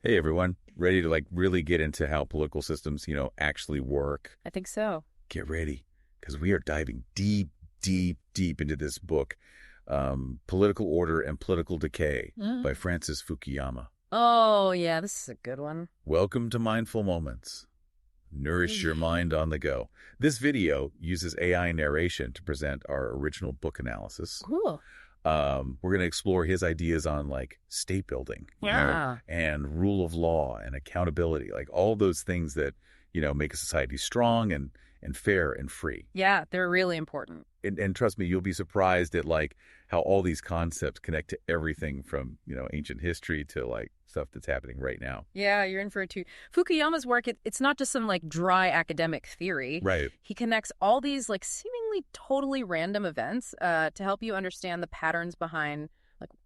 Hey everyone, ready to really get into how political systems, actually work? I think so. Get ready, because we are diving deep, deep, deep into this book, Political Order and Political Decay by Francis Fukuyama. Oh, yeah, this is a good one. Welcome to Mindful Moments. Nourish your mind on the go. This video uses AI narration to present our original book analysis. Cool. We're going to explore his ideas on state building, and rule of law and accountability, all those things that, make a society strong and fair and free. Yeah, they're really important. And trust me, you'll be surprised at how all these concepts connect to everything from, ancient history to stuff that's happening right now. Yeah, you're in for it too. Fukuyama's work, it's not just some dry academic theory. Right. He connects all these seemingly totally random events to help you understand the patterns behind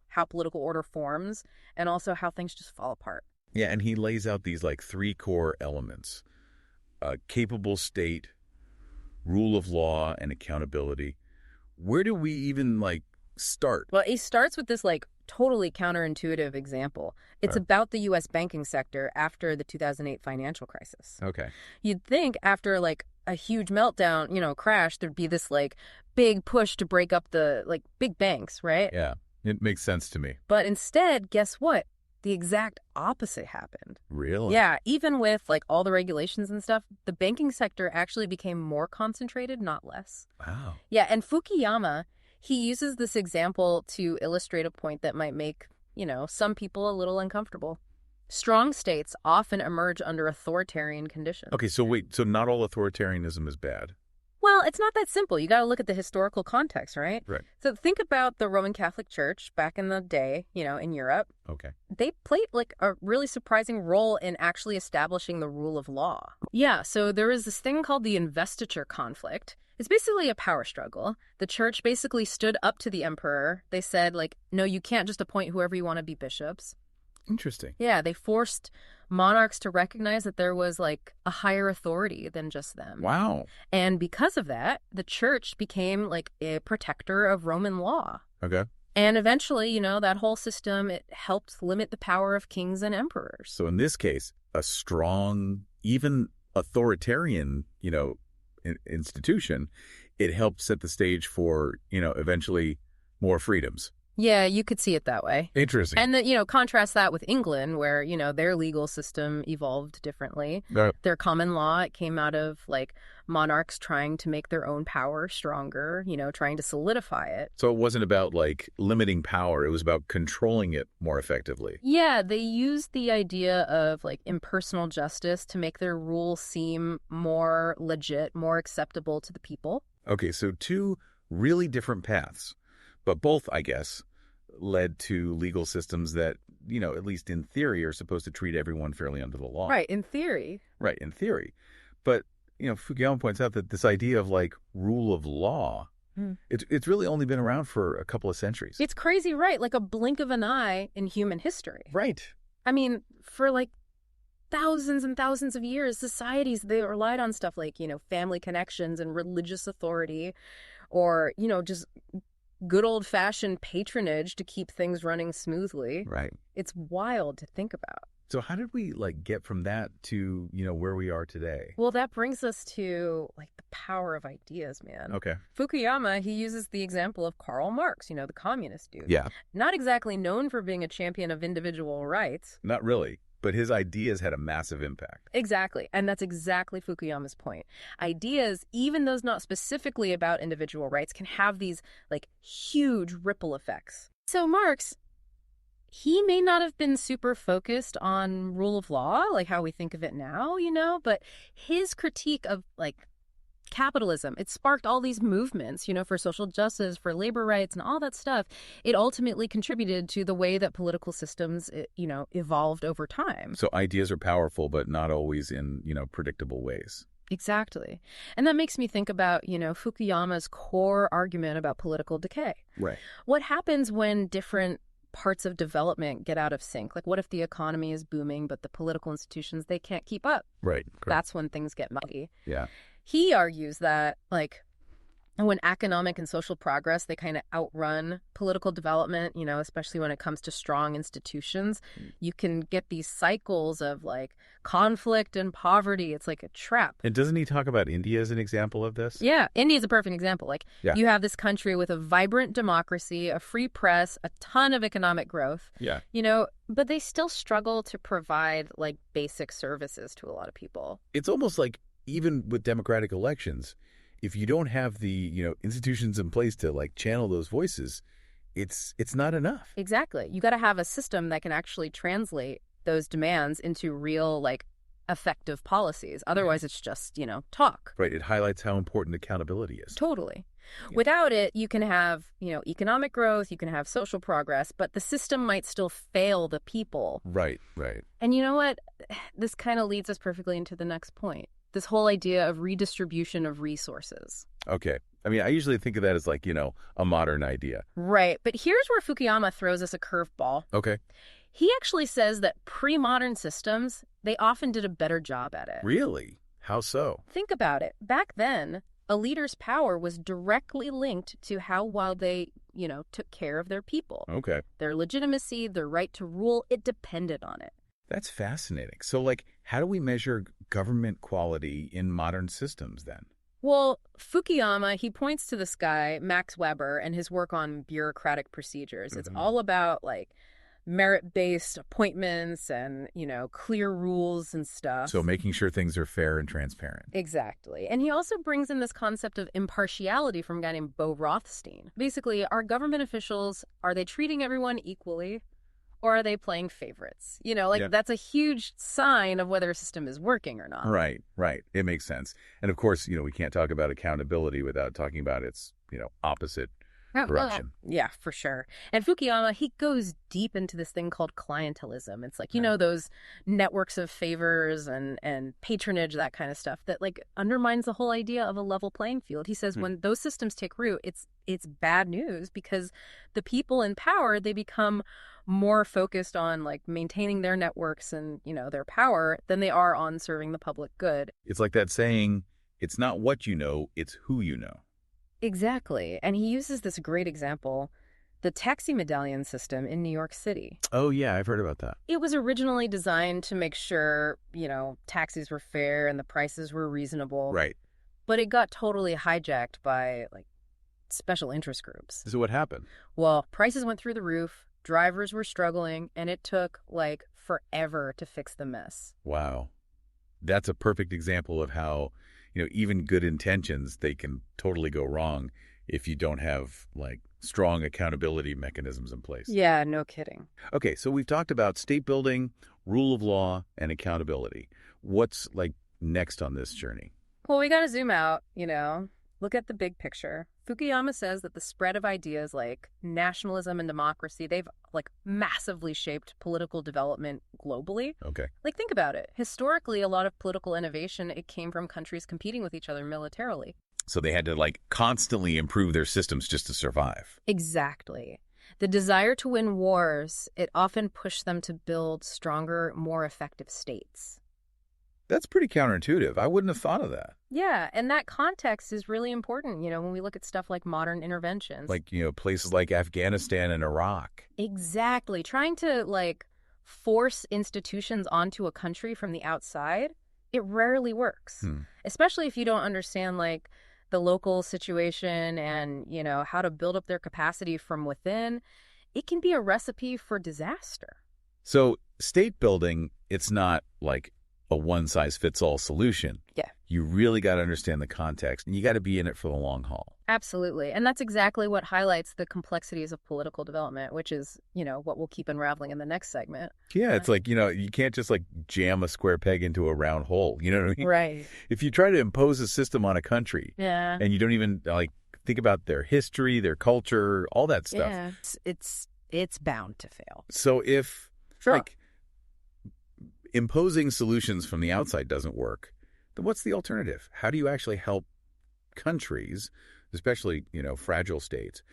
how political order forms and also how things just fall apart. Yeah, and he lays out these three core elements: capable state, rule of law, and accountability. Where do we even start? Well, he starts with this totally counterintuitive example. It's about the U.S. banking sector after the 2008 financial crisis. Okay. You'd think after a huge meltdown, crash, there'd be this big push to break up the big banks, right? Yeah, it makes sense to me. But instead, guess what? The exact opposite happened. Really? Yeah, even with all the regulations and stuff, the banking sector actually became more concentrated, not less. Wow. Yeah, and Fukuyama, he uses this example to illustrate a point that might make, some people a little uncomfortable. Strong states often emerge under authoritarian conditions. Okay, so wait, so not all authoritarianism is bad? Well, it's not that simple. You got to look at the historical context, right? Right. So think about the Roman Catholic Church back in the day, in Europe. Okay. They played a really surprising role in actually establishing the rule of law. Yeah, so there was this thing called the investiture conflict. It's basically a power struggle. The church basically stood up to the emperor. They said, no, you can't just appoint whoever you want to be bishops. Interesting. Yeah, they forced monarchs to recognize that there was a higher authority than just them. Wow. And because of that, the church became a protector of Roman law. Okay. And eventually, that whole system, it helped limit the power of kings and emperors. So in this case, a strong, even authoritarian, institution, it helped set the stage for, eventually more freedoms. Yeah, you could see it that way. Interesting. And, contrast that with England, where, their legal system evolved differently. Their common law, it came out of, monarchs trying to make their own power stronger, trying to solidify it. So it wasn't about, limiting power. It was about controlling it more effectively. Yeah, they used the idea of, impersonal justice to make their rule seem more legit, more acceptable to the people. Okay, so two really different paths, but both, I guess, led to legal systems that, at least in theory, are supposed to treat everyone fairly under the law. Right, in theory. Right, in theory. But, Fukuyama points out that this idea of, rule of law, it's really only been around for a couple of centuries. It's crazy, right? A blink of an eye in human history. Right. I mean, for, thousands and thousands of years, societies, they relied on stuff family connections and religious authority or, just good old-fashioned patronage to keep things running smoothly. Right. It's wild to think about. So how did we get from that to, where we are today? Well, that brings us to the power of ideas, man. Okay. Fukuyama, he uses the example of Karl Marx, the communist dude. Yeah. Not exactly known for being a champion of individual rights. Not really. But his ideas had a massive impact. Exactly. And that's exactly Fukuyama's point. Ideas, even those not specifically about individual rights, can have these huge ripple effects. So Marx, he may not have been super focused on rule of law, how we think of it now, but his critique of capitalism, it sparked all these movements, for social justice, for labor rights, and all that stuff. It ultimately contributed to the way that political systems, evolved over time. So ideas are powerful, but not always in, predictable ways. Exactly. And that makes me think about, Fukuyama's core argument about political decay. Right. What happens when different parts of development get out of sync? What if the economy is booming, but the political institutions, they can't keep up? Right. Correct. That's when things get muddy. Yeah. He argues that, And when economic and social progress, they kind of outrun political development, especially when it comes to strong institutions, you can get these cycles of like conflict and poverty. It's like a trap. And doesn't he talk about India as an example of this? Yeah, India is a perfect example. Like you have this country with a vibrant democracy, a free press, a ton of economic growth. Yeah. But they still struggle to provide like basic services to a lot of people. It's almost like even with democratic elections, if you don't have the, institutions in place to like channel those voices, it's not enough. Exactly. You got to have a system that can actually translate those demands into real, like, effective policies. Otherwise, it's just, talk. Right. It highlights how important accountability is. Totally. Yeah. Without it, you can have, economic growth, you can have social progress, but the system might still fail the people. Right, right. And you know what? This kind of leads us perfectly into the next point. This whole idea of redistribution of resources. Okay. I mean, I usually think of that as like, a modern idea. Right. But here's where Fukuyama throws us a curveball. Okay. He actually says that pre-modern systems, they often did a better job at it. Really? How so? Think about it. Back then, a leader's power was directly linked to how well they, took care of their people. Okay. Their legitimacy, their right to rule, it depended on it. That's fascinating. So, like, how do we measure government quality in modern systems then? Well, Fukuyama, he points to this guy, Max Weber, and his work on bureaucratic procedures. It's all about, like, merit-based appointments and, clear rules and stuff. So making sure things are fair and transparent. Exactly. And he also brings in this concept of impartiality from a guy named Bo Rothstein. Basically, are government officials, are they treating everyone equally? Or are they playing favorites? That's a huge sign of whether a system is working or not. Right, right. It makes sense. And of course, we can't talk about accountability without talking about its, opposite corruption. Yeah, for sure. And Fukuyama, he goes deep into this thing called clientelism. It's like, those networks of favors and patronage, that kind of stuff that like undermines the whole idea of a level playing field. He says when those systems take root, it's bad news because the people in power, they become more focused on like maintaining their networks and, their power than they are on serving the public good. It's like that saying, it's not what you know, it's who you know. Exactly. And he uses this great example, the taxi medallion system in New York City. Oh, yeah, I've heard about that. It was originally designed to make sure, taxis were fair and the prices were reasonable. Right. But it got totally hijacked by like special interest groups. So what happened? Well, prices went through the roof. Drivers were struggling, and it took, like, forever to fix the mess. Wow. That's a perfect example of how, even good intentions, they can totally go wrong if you don't have, like, strong accountability mechanisms in place. Yeah, no kidding. Okay, so we've talked about state building, rule of law, and accountability. What's, like, next on this journey? Well, we got to zoom out, look at the big picture. Fukuyama says that the spread of ideas like nationalism and democracy, they've like massively shaped political development globally. Okay. Like think about it. Historically, a lot of political innovation, it came from countries competing with each other militarily. So they had to like constantly improve their systems just to survive. Exactly. The desire to win wars, it often pushed them to build stronger, more effective states. That's pretty counterintuitive. I wouldn't have thought of that. Yeah, and that context is really important, when we look at stuff like modern interventions. Like, places like Afghanistan and Iraq. Exactly. Trying to, like, force institutions onto a country from the outside, it rarely works. Especially if you don't understand, like, the local situation and, how to build up their capacity from within. It can be a recipe for disaster. So state building, it's not like a one-size-fits-all solution. Yeah. You really got to understand the context, and you got to be in it for the long haul. Absolutely. And that's exactly what highlights the complexities of political development, which is, what we'll keep unraveling in the next segment. Yeah, it's like, you can't just like jam a square peg into a round hole. You know what I mean? Right. If you try to impose a system on a country, and you don't even like think about their history, their culture, all that stuff. Yeah, it's bound to fail. So if Sure. like imposing solutions from the outside doesn't work, then what's the alternative? How do you actually help countries, especially, fragile states,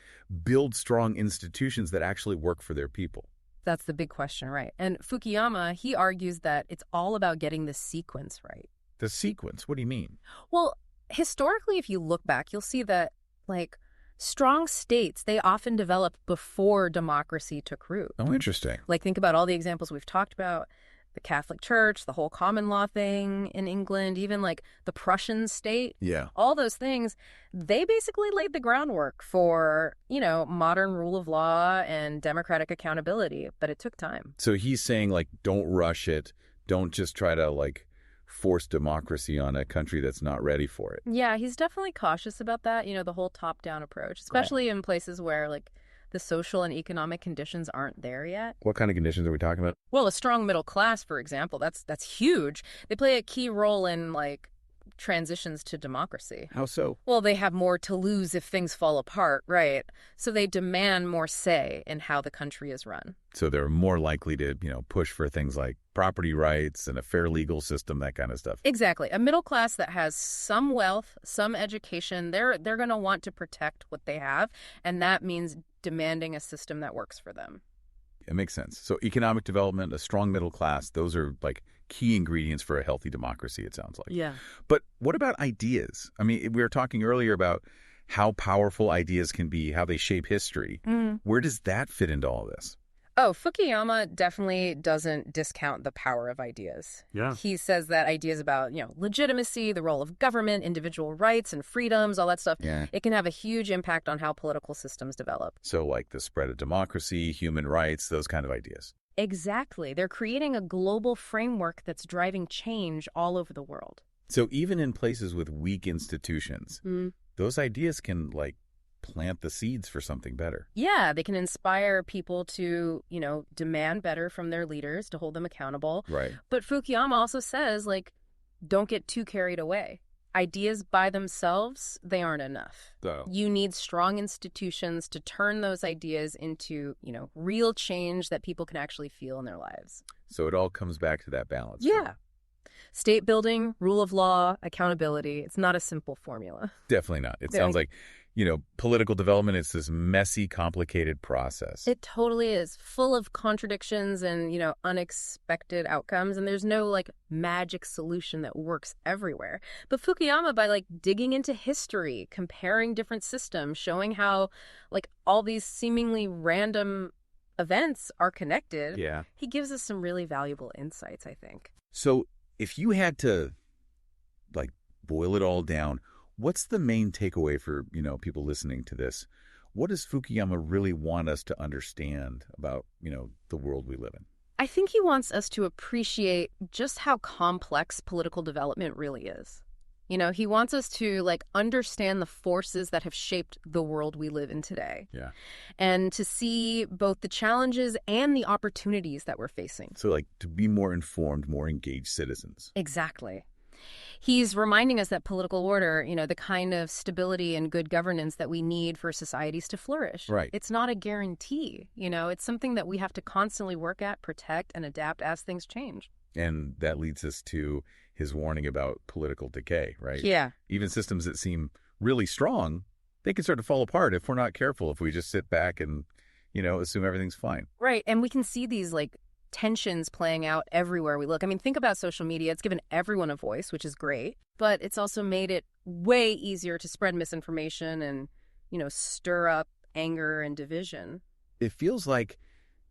build strong institutions that actually work for their people? That's the big question, right? And Fukuyama, he argues that it's all about getting the sequence right. The sequence? What do you mean? Well, historically, if you look back, you'll see that like, strong states, they often develop before democracy took root. Oh, interesting. Like, think about all the examples we've talked about. The Catholic Church, the whole common law thing in England, even like the Prussian state. Yeah. All those things, they basically laid the groundwork for, modern rule of law and democratic accountability, but it took time. So he's saying, like, don't rush it. Don't just try to, like, force democracy on a country that's not ready for it. Yeah, he's definitely cautious about that, the whole top-down approach, especially in places where, like, the social and economic conditions aren't there yet. What kind of conditions are we talking about? Well, a strong middle class, for example, that's huge. They play a key role in, like, transitions to democracy. How so? Well, they have more to lose if things fall apart, right? So they demand more say in how the country is run. So they're more likely to, push for things like property rights and a fair legal system, that kind of stuff. Exactly. A middle class that has some wealth, some education, they're going to want to protect what they have, and that means demanding a system that works for them. It makes sense. So economic development, a strong middle class, those are like key ingredients for a healthy democracy, it sounds like. Yeah. But what about ideas? I mean, we were talking earlier about how powerful ideas can be, how they shape history. Where does that fit into all this? Oh, Fukuyama definitely doesn't discount the power of ideas. Yeah. He says that ideas about, legitimacy, the role of government, individual rights and freedoms, all that stuff, it can have a huge impact on how political systems develop. So like the spread of democracy, human rights, those kind of ideas. Exactly. They're creating a global framework that's driving change all over the world. So even in places with weak institutions, those ideas can, like, plant the seeds for something better. Yeah, they can inspire people to, demand better from their leaders, to hold them accountable. Right. But Fukuyama also says, like, don't get too carried away. Ideas by themselves, they aren't enough. So You need strong institutions to turn those ideas into, real change that people can actually feel in their lives. So it all comes back to that balance. Yeah. Right? State building, rule of law, accountability. It's not a simple formula. Definitely not. It sounds like, political development is this messy, complicated process. It totally is, full of contradictions and, unexpected outcomes. And there's no, like, magic solution that works everywhere. But Fukuyama, by, like, digging into history, comparing different systems, showing how, like, all these seemingly random events are connected, he gives us some really valuable insights, I think. So if you had to, like, boil it all down, what's the main takeaway for, people listening to this? What does Fukuyama really want us to understand about, the world we live in? I think he wants us to appreciate just how complex political development really is. He wants us to, like, understand the forces that have shaped the world we live in today. Yeah. And to see both the challenges and the opportunities that we're facing. So, like, to be more informed, more engaged citizens. Exactly. He's reminding us that political order, the kind of stability and good governance that we need for societies to flourish. Right. It's not a guarantee, it's something that we have to constantly work at, protect, and adapt as things change. And that leads us to his warning about political decay, right? Yeah. Even systems that seem really strong, they can start to fall apart if we're not careful, if we just sit back and, assume everything's fine. Right. And we can see these, like, tensions playing out everywhere we look. I mean, think about social media. It's given everyone a voice, which is great, but it's also made it way easier to spread misinformation and, stir up anger and division. It feels like,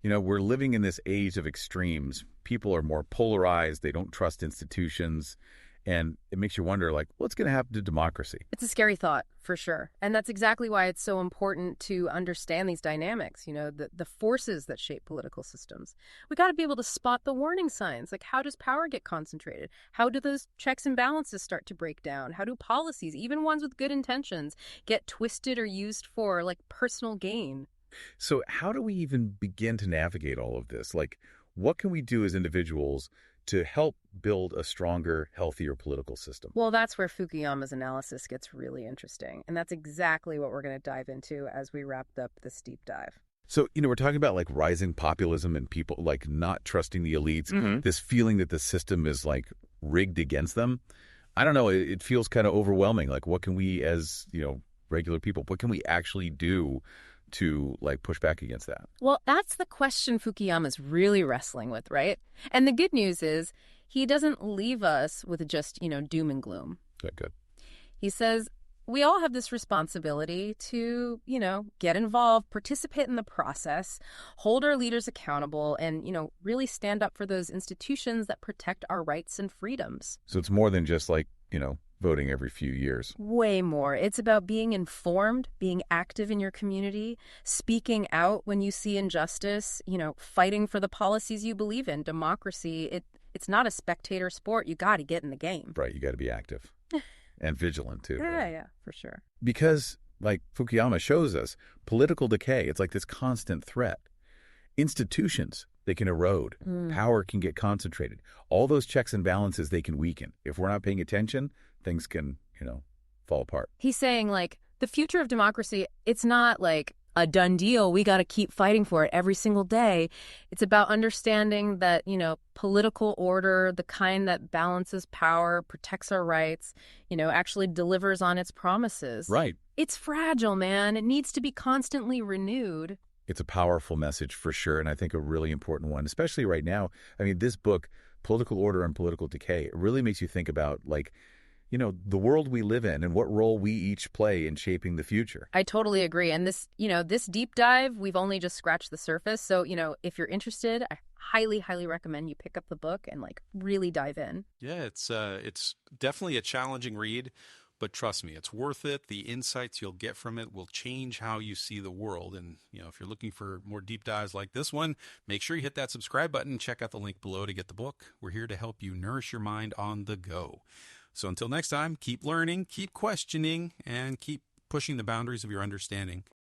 we're living in this age of extremes. People are more polarized. They don't trust institutions. And it makes you wonder, like, what's going to happen to democracy? It's a scary thought, for sure. And that's exactly why it's so important to understand these dynamics, the forces that shape political systems. We got to be able to spot the warning signs. Like, how does power get concentrated? How do those checks and balances start to break down? How do policies, even ones with good intentions, get twisted or used for, like, personal gain? So how do we even begin to navigate all of this? Like, what can we do as individuals to help build a stronger, healthier political system? Well, that's where Fukuyama's analysis gets really interesting. And that's exactly what we're going to dive into as we wrap up this deep dive. So, we're talking about, like, rising populism and people, like, not trusting the elites, this feeling that the system is, like, rigged against them. I don't know. It feels kind of overwhelming. Like, what can we as, regular people, what can we actually do to, like, push back against that? Well, that's the question Fukuyama's really wrestling with, right? And the good news is he doesn't leave us with just, doom and gloom. Good. He says we all have this responsibility to, get involved, participate in the process, hold our leaders accountable, and, really stand up for those institutions that protect our rights and freedoms. So it's more than just like, voting every few years. Way more. It's about being informed, being active in your community, speaking out when you see injustice, fighting for the policies you believe in. Democracy, it's not a spectator sport. You got to get in the game. Right. You got to be active. And vigilant, too. Yeah, for sure. Because, like Fukuyama shows us, political decay, it's like this constant threat. Institutions, they can erode. Power can get concentrated. All those checks and balances, they can weaken. If we're not paying attention, things can, fall apart. He's saying, the future of democracy, it's not like a done deal. We got to keep fighting for it every single day. It's about understanding that, political order, the kind that balances power, protects our rights, actually delivers on its promises. Right. It's fragile, man. It needs to be constantly renewed. It's a powerful message for sure, and I think a really important one, especially right now. I mean, this book, Political Order and Political Decay, it really makes you think about, the world we live in and what role we each play in shaping the future. I totally agree. And this, this deep dive, we've only just scratched the surface. So, if you're interested, I highly, highly recommend you pick up the book and really dive in. Yeah, it's definitely a challenging read, but trust me, it's worth it. The insights you'll get from it will change how you see the world. And, if you're looking for more deep dives like this one, make sure you hit that subscribe button. Check out the link below to get the book. We're here to help you nourish your mind on the go. So until next time, keep learning, keep questioning, and keep pushing the boundaries of your understanding.